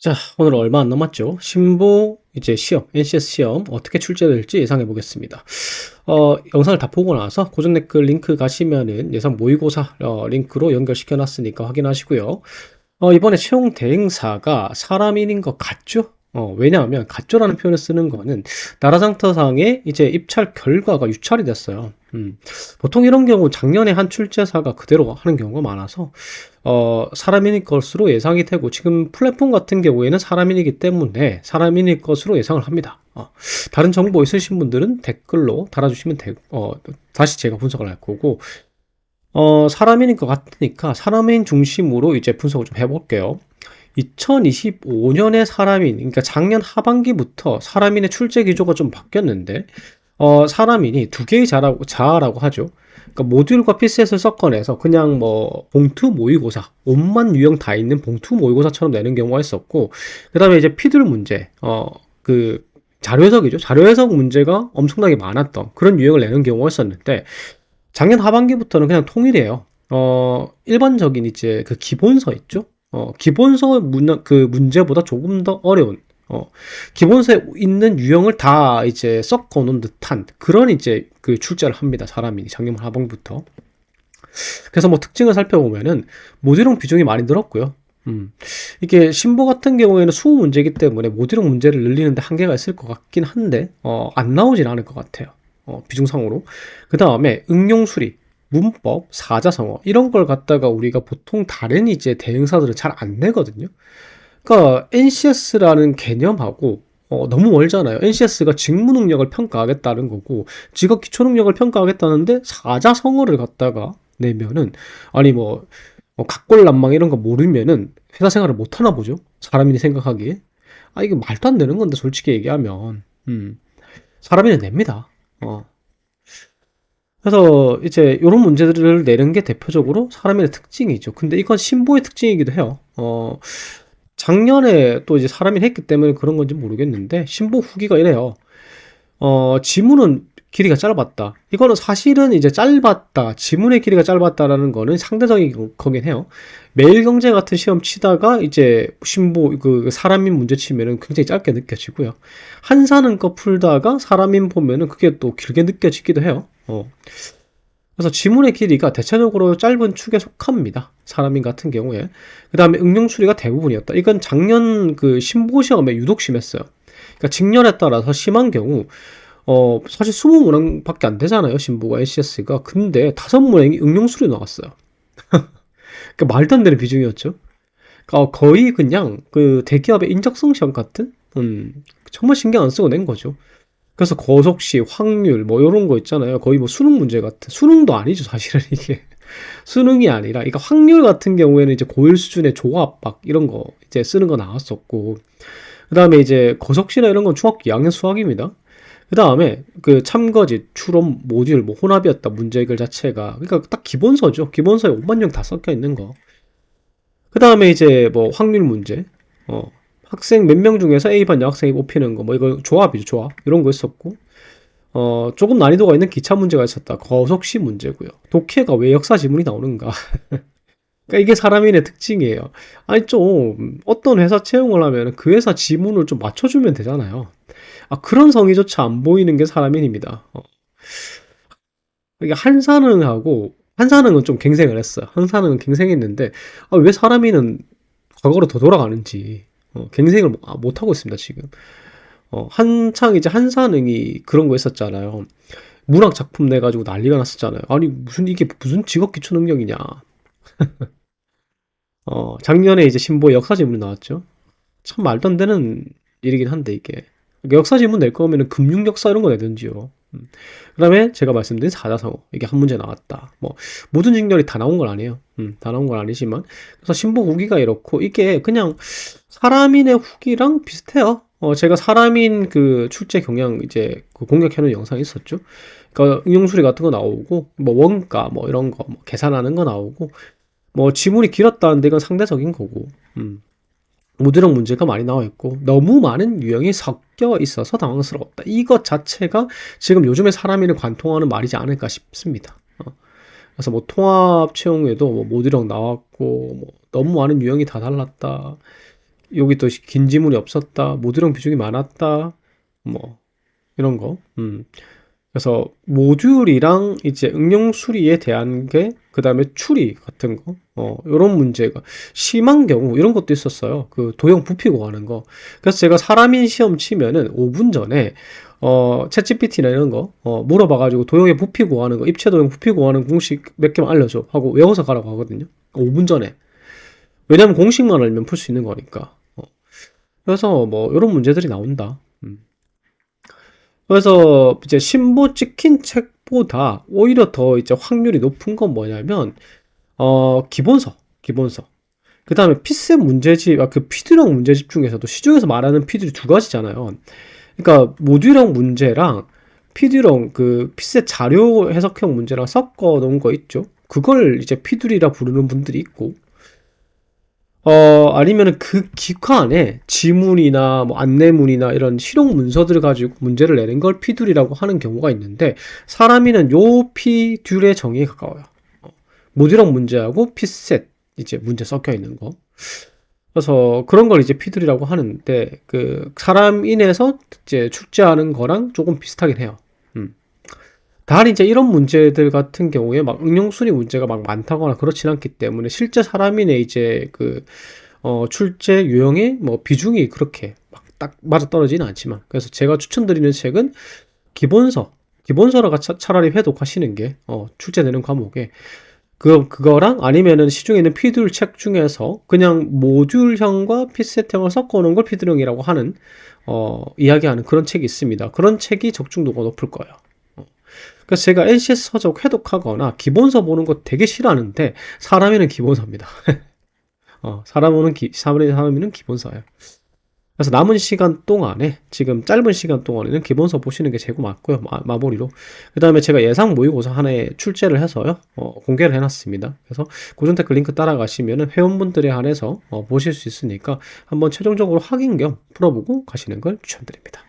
자, 오늘 얼마 안 남았죠? 신보 이제 시험, NCS 시험 어떻게 출제될지 예상해 보겠습니다. 영상을 다 보고 나서 고정 댓글 링크 가시면은 예상 모의고사 링크로 연결시켜 놨으니까 확인하시고요. 이번에 채용 대행사가 사람인인 것 같죠? 왜냐하면 같죠라는 표현을 쓰는 거는 나라장터상에 이제 입찰 결과가 유찰이 됐어요. 보통 이런 경우 작년에 한 출제사가 그대로 하는 경우가 많아서 사람인일 것으로 예상이 되고, 지금 플랫폼 같은 경우에는 사람인이기 때문에 사람인일 것으로 예상을 합니다. 다른 정보 있으신 분들은 댓글로 달아주시면 다시 제가 분석을 할 거고, 사람인일 것 같으니까 사람인 중심으로 이제 분석을 좀 해볼게요. 2025년에 사람인, 그러니까 작년 하반기부터 사람인의 출제 기조가 좀 바뀌었는데, 사람인이 두 개의 자아라고 하죠. 그러니까 모듈과 PCS를 섞어내서 그냥 뭐 봉투 모의고사, 옷만 유형 다 있는 봉투 모의고사처럼 내는 경우가 있었고, 그 다음에 이제 피들 문제, 그 자료 해석이죠. 자료 해석 문제가 엄청나게 많았던 그런 유형을 내는 경우가 있었는데, 작년 하반기부터는 그냥 통일이에요. 일반적인 이제 그 기본서 있죠. 기본서 그 문제보다 조금 더 어려운, 기본서에 있는 유형을 다 이제 섞어 놓은 듯한 그런 이제 그 출제를 합니다. 사람이 작년 하반기부터. 그래서 뭐 특징을 살펴보면은 모듈형 비중이 많이 늘었고요. 이게 신보 같은 경우에는 수호 문제이기 때문에 모듈형 문제를 늘리는데 한계가 있을 것 같긴 한데, 안 나오진 않을 것 같아요. 비중상으로. 그 다음에 응용 수리, 문법, 사자성어 이런 걸 갖다가 우리가 보통 다른 이제 대응사들은 잘 안 내거든요. 그러니까 NCS라는 개념하고 너무 멀잖아요. NCS가 직무 능력을 평가하겠다는 거고, 직업 기초 능력을 평가하겠다는데 사자성어를 갖다가 내면은, 아니 각골난망 이런 거 모르면은 회사 생활을 못 하나 보죠. 사람이 생각하기에. 이게 말도 안 되는 건데, 솔직히 얘기하면. 사람이 냅니다. 그래서 이제 이런 문제들을 내는 게 대표적으로 사람의 특징이죠. 근데 이건 신보의 특징이기도 해요. 작년에 또 이제 사람이 했기 때문에 그런 건지 모르겠는데, 신보 후기가 이래요. 지문은 길이가 짧았다. 이거는 사실은 이제 짧았다, 지문의 길이가 짧았다라는 거는 상대적인 거긴 해요. 매일경제 같은 시험 치다가 이제 신보 그 사람인 문제 치면은 굉장히 짧게 느껴지고요. 한사는 거 풀다가 사람인 보면은 그게 또 길게 느껴지기도 해요. 그래서 지문의 길이가 대체적으로 짧은 축에 속합니다. 사람인 같은 경우에. 그 다음에 응용 수리가 대부분이었다. 이건 작년 그 신보 시험에 유독 심했어요. 그러니까 직렬에 따라서 심한 경우, 사실 20문항밖에 안 되잖아요, 신보가, NCS가. 근데 5문항이 응용 수리 나왔어요. 그러니까 말도 안 되는 비중이었죠. 그러니까 거의 그냥 그 대기업의 인적성 시험 같은, 정말 신경 안 쓰고 낸 거죠. 그래서 거속시, 확률, 뭐, 요런 거 있잖아요. 거의 뭐 수능 문제 같은. 수능도 아니죠, 사실은 이게. 수능이 아니라, 그러니까 확률 같은 경우에는 이제 고1 수준의 조합, 막, 이런 거 이제 쓰는 거 나왔었고. 그 다음에 이제 거속시나 이런 건 중학교 2학년 수학입니다. 그 다음에 그 참거짓, 추론, 모듈, 뭐, 혼합이었다, 문제 해결 자체가. 그러니까 딱 기본서죠. 기본서에 5만 명 다 섞여 있는 거. 그 다음에 이제 뭐, 확률 문제. 학생 몇 명 중에서 A반 여학생이 뽑히는 거, 뭐 이거 조합이죠, 조합. 이런 거 있었고, 조금 난이도가 있는 기차 문제가 있었다. 거속시 문제고요. 독해가 왜 역사 지문이 나오는가. 그러니까 이게 사람인의 특징이에요. 아니, 좀 어떤 회사 채용을 하면 그 회사 지문을 좀 맞춰주면 되잖아요. 그런 성의조차 안 보이는 게 사람인입니다. 그러니까 한사능은 좀 갱생을 했어요. 한사능은 갱생했는데, 왜 사람인은 과거로 더 돌아가는지, 갱생을 못 하고 있습니다, 지금. 한창 이제 한사능이 그런 거 있었잖아요. 문학 작품 내가지고 난리가 났었잖아요. 아니, 이게 무슨 직업 기초 능력이냐. 작년에 이제 신보에 역사 지문이 나왔죠. 참 말도 안 되는 일이긴 한데, 이게. 그러니까 역사 지문 낼 거면 금융 역사 이런 거 내든지요. 그 다음에 제가 말씀드린 사자성어. 이게 한 문제 나왔다. 뭐, 모든 직렬이 다 나온 건 아니에요. 다 나온 건 아니지만. 그래서 신보 후기가 이렇고, 이게 그냥 사람인의 후기랑 비슷해요. 제가 사람인 그 출제 경향 이제 그 공략해놓은 영상이 있었죠. 그러니까 응용수리 같은 거 나오고, 뭐 원가, 뭐 이런 거, 뭐 계산하는 거 나오고, 뭐 지문이 길었다는데 이건 상대적인 거고, 모듈형 문제가 많이 나와 있고, 너무 많은 유형이 섞여 있어서 당황스럽다. 이것 자체가 지금 요즘에 사람인을 관통하는 말이지 않을까 싶습니다. 그래서 뭐 통합 채용에도 뭐 모듈형 나왔고, 뭐 너무 많은 유형이 다 달랐다. 여기 또 긴 지문이 없었다, 모듈형 비중이 많았다, 뭐 이런 거. 그래서 모듈이랑 이제 응용 수리에 대한 게, 그 다음에 추리 같은 거, 이런 문제가 심한 경우 이런 것도 있었어요. 그 도형 부피고 하는 거. 그래서 제가 사람인 시험 치면은 5분 전에 챗GPT나 이런 거 물어봐가지고 도형의 부피 구하는 거, 입체 도형 부피 구하는 공식 몇 개만 알려줘 하고 외워서 가라고 하거든요. 5분 전에. 왜냐면 공식만 알면 풀 수 있는 거니까. 그래서 뭐 이런 문제들이 나온다. 그래서 이제 신보 찍힌 책보다 오히려 더 이제 확률이 높은 건 뭐냐면 기본서. 그 다음에 피셋 문제집, 그 피드령 문제집 중에서도 시중에서 말하는 피들이 두 가지잖아요. 그러니까 모듈형 문제랑 피드령 그 피셋 자료 해석형 문제랑 섞어 놓은 거 있죠. 그걸 이제 피둘이라 부르는 분들이 있고, 아니면은 그 기화 안에 지문이나 뭐 안내문이나 이런 실용 문서들을 가지고 문제를 내는 걸 피둘이라고 하는 경우가 있는데, 사람이는 요 피둘의 정의에 가까워요. 모듈형 문제하고 피셋 이제 문제 섞여 있는 거. 그래서 그런 걸 이제 피둘이라고 하는데, 그 사람인에서 이제 출제하는 거랑 조금 비슷하긴 해요. 단 이제 이런 문제들 같은 경우에 막 응용수리 문제가 막 많다거나 그렇진 않기 때문에 실제 사람인의 이제 그 출제 유형의 뭐 비중이 그렇게 막 딱 맞아떨어지는 않지만, 그래서 제가 추천드리는 책은 기본서라가 차라리 회독하시는 게 출제되는 과목에 그거랑, 아니면은 시중에 있는 피듈 책 중에서 그냥 모듈형과 피셋형을 섞어 놓은 걸 피듈형이라고 하는 이야기하는 그런 책이 있습니다. 그런 책이 적중도가 높을 거예요. 그래서 제가 NCS 서적 회독하거나 기본서 보는 거 되게 싫어하는데, 사람이는 기본서입니다. 사람이는 기본서예요. 그래서 남은 시간 동안에, 지금 짧은 시간 동안에는 기본서 보시는 게 제일 맞고요. 마무리로. 그 다음에 제가 예상 모의고사 하나에 출제를 해서요, 공개를 해놨습니다. 그래서 고정 댓글 링크 따라가시면은 회원분들에 한해서 보실 수 있으니까 한번 최종적으로 확인 겸 풀어보고 가시는 걸 추천드립니다.